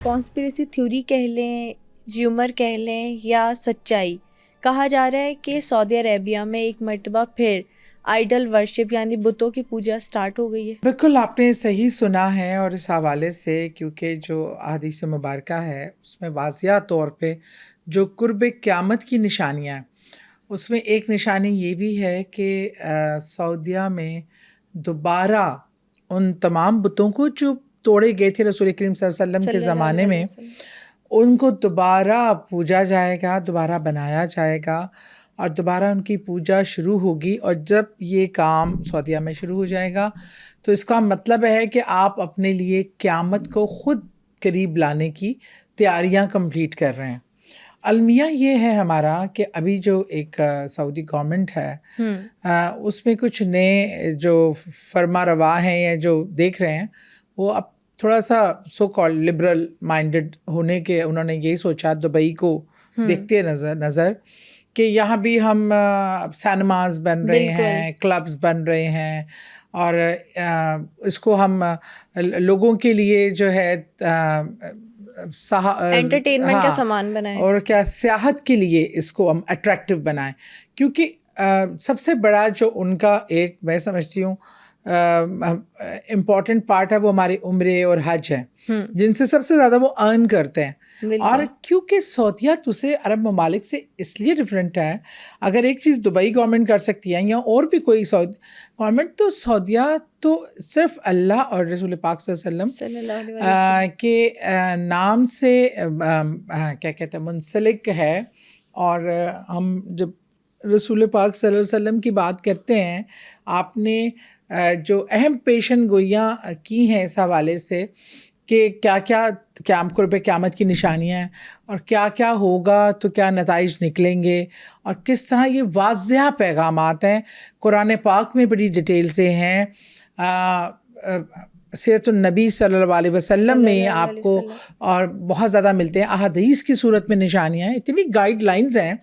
Conspiracy theory کہہ لیں، rumour کہہ لیں یا سچائی، کہا جا رہا ہے کہ سعودی عربیہ میں ایک مرتبہ پھر آئیڈل ورشپ یعنی بتوں کی پوجا سٹارٹ ہو گئی ہے۔ بالکل آپ نے صحیح سنا ہے، اور اس حوالے سے کیونکہ جو احادیث مبارکہ ہے اس میں واضح طور پہ جو قرب قیامت کی نشانیاں ہیں، اس میں ایک نشانی یہ بھی ہے کہ سعودیہ میں دوبارہ ان تمام بتوں کو جو توڑے گئے تھے رسول کریم صلی اللہ علیہ وسلم کے زمانے میں، ان کو دوبارہ پوجا جائے گا، دوبارہ بنایا جائے گا، اور دوبارہ ان کی پوجا شروع ہوگی۔ اور جب یہ کام سعودیہ میں شروع ہو جائے گا تو اس کا مطلب ہے کہ آپ اپنے لیے قیامت کو خود قریب لانے کی تیاریاں کمپلیٹ کر رہے ہیں۔ المیہ یہ ہے ہمارا کہ ابھی جو ایک سعودی گورنمنٹ ہے اس میں کچھ نئے جو فرما روا ہیں یا جو دیکھ رہے ہیں، وہ اب تھوڑا سا سو کال لبرل مائنڈڈ ہونے کے انہوں نے یہی سوچا، دبئی کو دیکھتے نظر کہ یہاں بھی ہم سینماز بن رہے ہیں، کلبز بن رہے ہیں، اور اس کو ہم لوگوں کے لیے جو ہے انٹرٹینمنٹ کا سامان بنائیں، اور کیا سیاحت کے لیے اس کو ہم اٹریکٹیو بنائیں، کیونکہ سب سے بڑا جو ان کا ایک میں سمجھتی ہوں امپورٹنٹ پارٹ ہے وہ ہمارے عمرے اور حج ہے، جن سے سب سے زیادہ وہ ارن کرتے ہیں۔ اور کیونکہ سعودیہ دوسرے عرب ممالک سے اس لیے ڈفرینٹ ہے، اگر ایک چیز دبئی گورنمنٹ کر سکتی ہے یا اور بھی کوئی گورنمنٹ، تو سعودیہ تو صرف اللہ اور رسول پاک صلی اللہ علیہ وسلم کے نام سے کیا کہتے ہیں منسلک ہے۔ اور ہم جب رسول پاک صلی اللہ علیہ وسلم کی بات کرتے ہیں، آپ نے جو اہم پیشن گوئیاں کی ہیں اس حوالے سے کہ کیا کیا قرب قیامت کی نشانیاں ہیں، اور کیا کیا ہوگا تو کیا نتائج نکلیں گے، اور کس طرح یہ واضح پیغامات ہیں، قرآن پاک میں بڑی ڈیٹیل سے ہیں، سیرت النبی صلی اللہ علیہ وسلم میں آپ کو اور بہت زیادہ ملتے ہیں، احادیث کی صورت میں نشانیاں ہیں، اتنی گائیڈ لائنز ہیں۔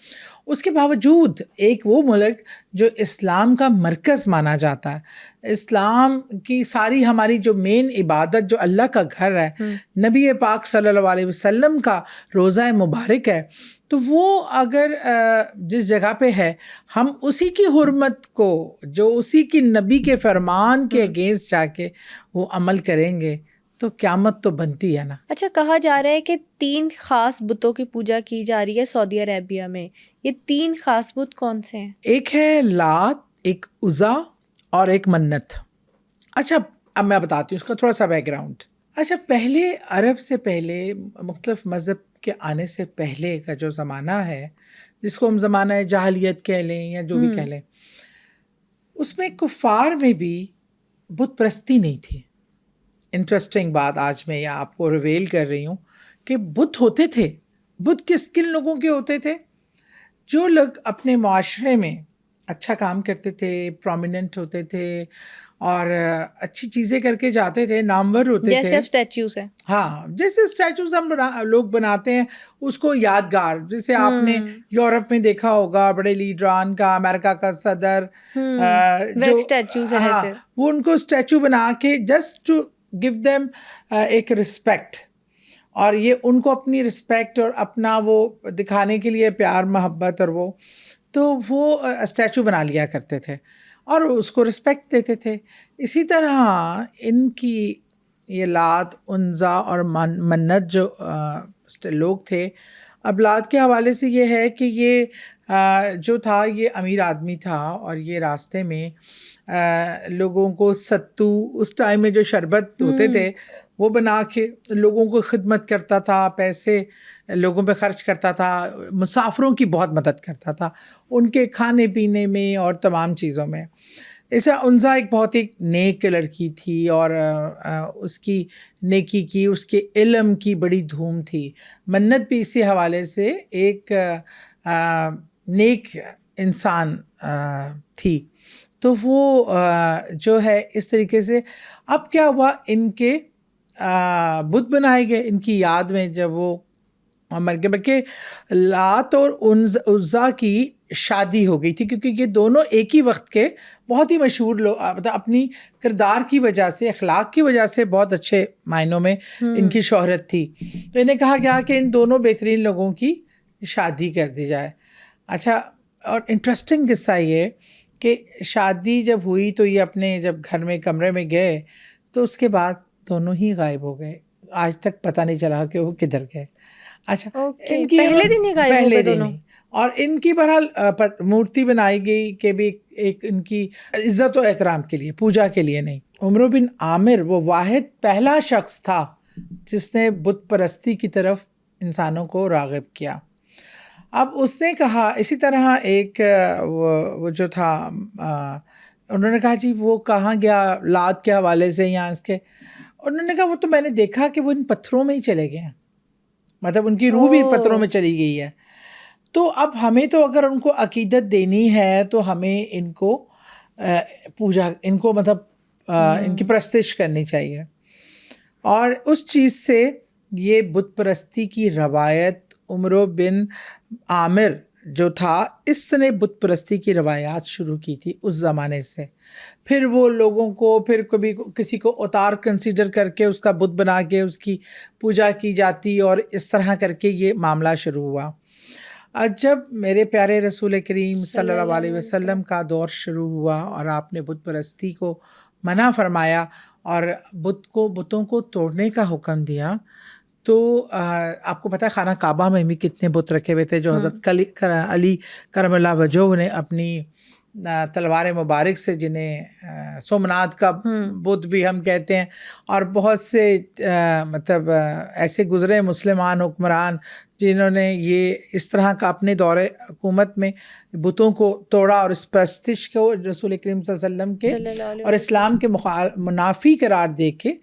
اس کے باوجود ایک وہ ملک جو اسلام کا مرکز مانا جاتا ہے، اسلام کی ساری ہماری جو مین عبادت جو اللہ کا گھر ہے، نبی پاک صلی اللہ علیہ وسلم کا روضہ مبارک ہے، تو وہ اگر جس جگہ پہ ہے ہم اسی کی حرمت کو، جو اسی کی نبی کے فرمان کے اگینسٹ جا کے وہ عمل کریں گے تو قیامت تو بنتی ہے نا۔ اچھا، کہا جا رہا ہے کہ 3 خاص بتوں کی پوجا کی جا رہی ہے سعودی عربیہ میں، یہ 3 خاص بت کون سے ہیں؟ ایک ہے لات، ایک عزا اور ایک منت۔ اچھا اب میں بتاتی ہوں اس کا تھوڑا سا بیک گراؤنڈ۔ اچھا، پہلے عرب سے پہلے، مختلف مذہب کے آنے سے پہلے کا جو زمانہ ہے، جس کو ہم زمانہ جاہلیت کہہ لیں یا جو بھی کہہ لیں، اس میں کفار میں بھی بت پرستی نہیں تھی۔ انٹرسٹنگ بات آج میں یہ آپ کو ریویل کر رہی ہوں کہ بت ہوتے تھے۔ بت کن لوگوں کے ہوتے تھے؟ جو لوگ اپنے معاشرے میں اچھا کام کرتے تھے، پرومیننٹ ہوتے تھے، اور اچھی چیزیں کر کے جاتے تھے، نامور ہوتے تھے، جیسے اسٹیچوز ہیں۔ ہاں، جیسے اسٹیچوز ہم لوگ بناتے ہیں اس کو یادگار، جیسے آپ نے یورپ میں دیکھا ہوگا بڑے لیڈران کا، امریکہ کا صدر، جو وہ ان کو اسٹیچو بنا کے جسٹ ٹو گیو دیم ایک رسپیکٹ، اور یہ ان کو اپنی رسپیکٹ اور اپنا وہ دکھانے کے لیے پیار محبت، اور وہ اسٹیچو بنا لیا کرتے تھے اور اس کو رسپیکٹ دیتے تھے۔ اسی طرح ان کی یہ لات، عنزا اور منت جو لوگ تھے، اب لات کے حوالے سے یہ ہے کہ یہ جو تھا یہ امیر آدمی تھا، اور یہ راستے میں لوگوں کو ستو، اس ٹائم میں جو شربت ہوتے تھے وہ بنا کے لوگوں کو خدمت کرتا تھا، پیسے لوگوں پہ خرچ کرتا تھا، مسافروں کی بہت مدد کرتا تھا ان کے کھانے پینے میں اور تمام چیزوں میں۔ ایسا عنزا ایک بہت ہی نیک لڑکی تھی، اور اس کی نیکی کی، اس کے علم کی بڑی دھوم تھی۔ منت بھی اسی حوالے سے ایک نیک انسان تھی۔ تو وہ جو ہے اس طریقے سے اب کیا ہوا، ان کے بت بنائے گئے ان کی یاد میں جب وہ مر گئے، بلکہ لات اور عزا کی شادی ہو گئی تھی، کیونکہ یہ دونوں ایک ہی وقت کے بہت ہی مشہور لوگ، مطلب اپنی کردار کی وجہ سے، اخلاق کی وجہ سے بہت اچھے معنوں میں ان کی شہرت تھی. تو انہیں کہا گیا کہ ان دونوں بہترین لوگوں کی شادی کر دی جائے. اچھا، اور انٹرسٹنگ قصہ یہ کہ شادی جب ہوئی تو یہ اپنے جب گھر میں کمرے میں گئے تو اس کے بعد دونوں ہی غائب ہو گئے. آج تک پتہ نہیں چلا کہ وہ کدھر گئے. اچھا، ان کی پہلے دن ہی غائب ہو گئے دونوں. اور ان کی بہرحال مورتی بنائی گئی کہ بھی ایک ان کی عزت و احترام کے لیے، پوجا کے لیے نہیں. عمرو بن عامر وہ واحد پہلا شخص تھا جس نے بت پرستی کی طرف انسانوں کو راغب کیا. اب اس نے کہا اسی طرح ایک وہ جو تھا، انہوں نے کہا جی وہ کہاں گیا لات کے حوالے سے یا اس کے، انہوں نے کہا وہ تو میں نے دیکھا کہ وہ ان پتھروں میں ہی چلے گئے ہیں، مطلب ان کی روح بھی پتھروں میں چلی گئی ہے. تو اب ہمیں تو اگر ان کو عقیدت دینی ہے تو ہمیں ان کو پوجا، ان کو مطلب ان کی پرستش کرنی چاہیے. اور اس چیز سے یہ بت پرستی کی روایت عمرو بن عامر جو تھا، اس نے بت پرستی کی روایات شروع کی تھی اس زمانے سے. پھر وہ لوگوں کو پھر کبھی کسی کو اوتار کنسیڈر کر کے اس کا بت بنا کے اس کی پوجا کی جاتی، اور اس طرح کر کے یہ معاملہ شروع ہوا. جب میرے پیارے رسول کریم صلی اللہ علیہ وسلم کا دور شروع ہوا اور آپ نے بت پرستی کو منع فرمایا اور بتوں کو توڑنے کا حکم دیا، تو آپ کو پتہ ہے خانہ کعبہ میں بھی کتنے بت رکھے ہوئے تھے جو حضرت علی کرم اللہ وجہہ نے اپنی تلوار مبارک سے، جنہیں سومناتھ کا بت بھی ہم کہتے ہیں، اور بہت سے مطلب ایسے گزرے مسلمان حکمران جنہوں نے یہ اس طرح کا اپنے دور حکومت میں بتوں کو توڑا اور اس پرستش کو رسول کریم صلی اللہ علیہ وسلم کے اور اسلام کے منافی قرار دے کے،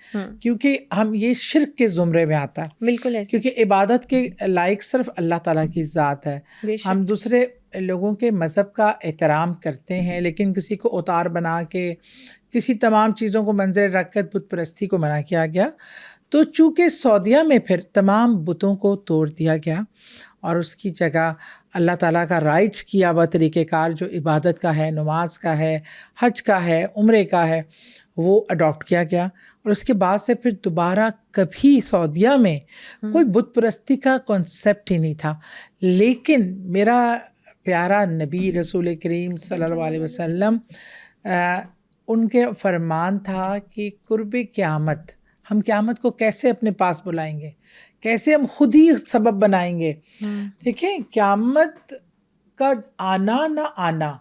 کیونکہ ہم یہ شرک کے زمرے میں آتا ہے. بالکل ایسے، کیونکہ عبادت کے لائق صرف اللہ تعالیٰ کی ذات ہے. ہم دوسرے لوگوں کے مذہب کا احترام کرتے ہیں، لیکن کسی کو اوتار بنا کے، کسی تمام چیزوں کو منظر رکھ کر بت پرستی کو منع کیا گیا. تو چونکہ سعودیہ میں پھر تمام بتوں کو توڑ دیا گیا اور اس کی جگہ اللہ تعالیٰ کا رائج کیا ہوا طریقہ کار جو عبادت کا ہے، نماز کا ہے، حج کا ہے، عمرے کا ہے، وہ اڈاپٹ کیا گیا. اور اس کے بعد سے پھر دوبارہ کبھی سعودیہ میں کوئی بت پرستی کا کانسیپٹ ہی نہیں تھا. لیکن میرا پیارا نبی رسول کریم صلی اللہ علیہ وسلم، ان کے فرمان تھا کہ قرب قیامت، ہم قیامت کو کیسے اپنے پاس بلائیں گے، کیسے ہم خود ہی سبب بنائیں گے. دیکھیں، قیامت کا آنا نہ آنا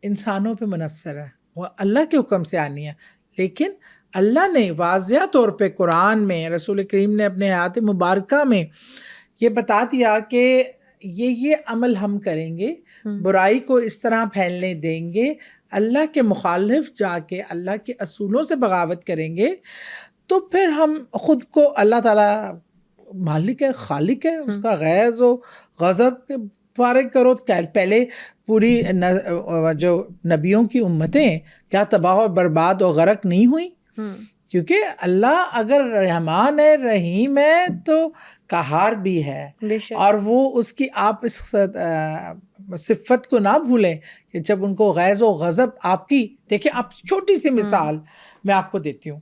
انسانوں پہ منحصر ہے، وہ اللہ کے حکم سے آنی ہے. لیکن اللہ نے واضح طور پہ قرآن میں، رسول کریم نے اپنے حیات مبارکہ میں یہ بتا دیا کہ یہ عمل ہم کریں گے، برائی کو اس طرح پھیلنے دیں گے، اللہ کے مخالف جا کے اللہ کے اصولوں سے بغاوت کریں گے، تو پھر ہم خود کو، اللہ تعالیٰ مالک ہے، خالق ہے، اس کا غیظ و غضب کے فارغ کرو. پہلے پوری جو نبیوں کی امتیں کیا تباہ و برباد و غرق نہیں ہوئی؟ کیونکہ اللہ اگر رحمان ہے، رحیم ہے، تو قہار بھی ہے. اور وہ اس کی، آپ اس صفت کو نہ بھولیں کہ جب ان کو غیظ و غضب آپ کی، دیکھیں آپ چھوٹی سی مثال میں آپ کو دیتی ہوں.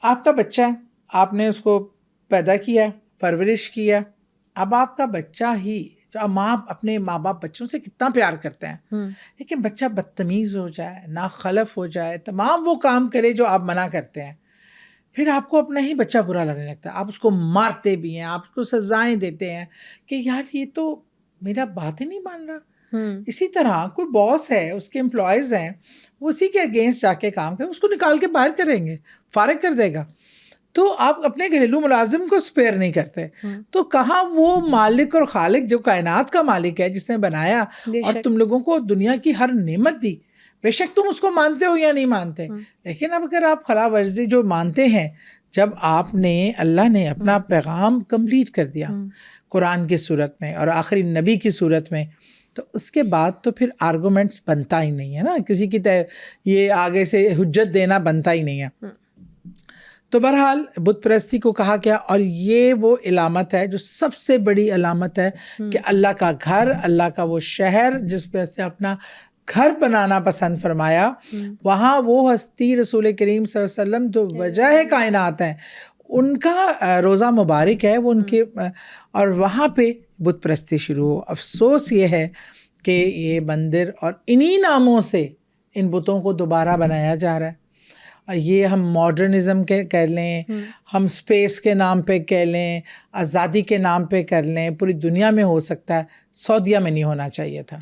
آپ کا بچہ ہے، آپ نے اس کو پیدا کیا، پرورش کیا. اب آپ کا بچہ ہی، جو اپنے ماں باپ بچوں سے کتنا پیار کرتے ہیں، لیکن بچہ بدتمیز ہو جائے، ناخلف ہو جائے، تمام وہ کام کرے جو آپ منع کرتے ہیں، پھر آپ کو اپنا ہی بچہ برا لگنے لگتا ہے. آپ اس کو مارتے بھی ہیں، آپ اس کو سزائیں دیتے ہیں کہ یار یہ تو میرا بات ہی نہیں مان رہا. اسی طرح کوئی باس ہے، اس کے امپلائیز ہیں، وہ اسی کے اگینسٹ جا کے کام کریں، اس کو نکال کے باہر کریں گے، فارغ کر دے گا. تو آپ اپنے گھریلو ملازم کو اسپیئر نہیں کرتے، تو کہاں وہ مالک اور خالق جو کائنات کا مالک ہے، جس نے بنایا اور تم لوگوں کو دنیا کی ہر نعمت دی، بے شک تم اس کو مانتے ہو یا نہیں مانتے. لیکن اب اگر آپ خلا ورزی جو مانتے ہیں، جب آپ نے، اللہ نے اپنا پیغام کمپلیٹ کر دیا قرآن کی صورت میں اور آخری نبی کی صورت میں، تو اس کے بعد تو پھر آرگومنٹس بنتا ہی نہیں ہے نا، کسی کی یہ آگے سے حجت دینا بنتا ہی نہیں ہے. تو بہرحال بت پرستی کو کہا گیا، اور یہ وہ علامت ہے جو سب سے بڑی علامت ہے کہ اللہ کا گھر، اللہ کا وہ شہر جس پہ سے اپنا گھر بنانا پسند فرمایا، وہاں وہ ہستی رسول کریم صلی اللہ علیہ وسلم جو وجہ کائنات ہیں، ان کا روزہ مبارک ہے وہ ان کے، اور وہاں پہ بت پرستی شروع ہو۔ افسوس یہ ہے کہ یہ مندر اور انہی ناموں سے ان بتوں کو دوبارہ بنایا جا رہا ہے، اور یہ ہم ماڈرنزم کے کہہ لیں، ہم اسپیس کے نام پہ کہہ لیں، آزادی کے نام پہ کر لیں، پوری دنیا میں ہو سکتا ہے، سعودیہ میں نہیں ہونا چاہیے تھا۔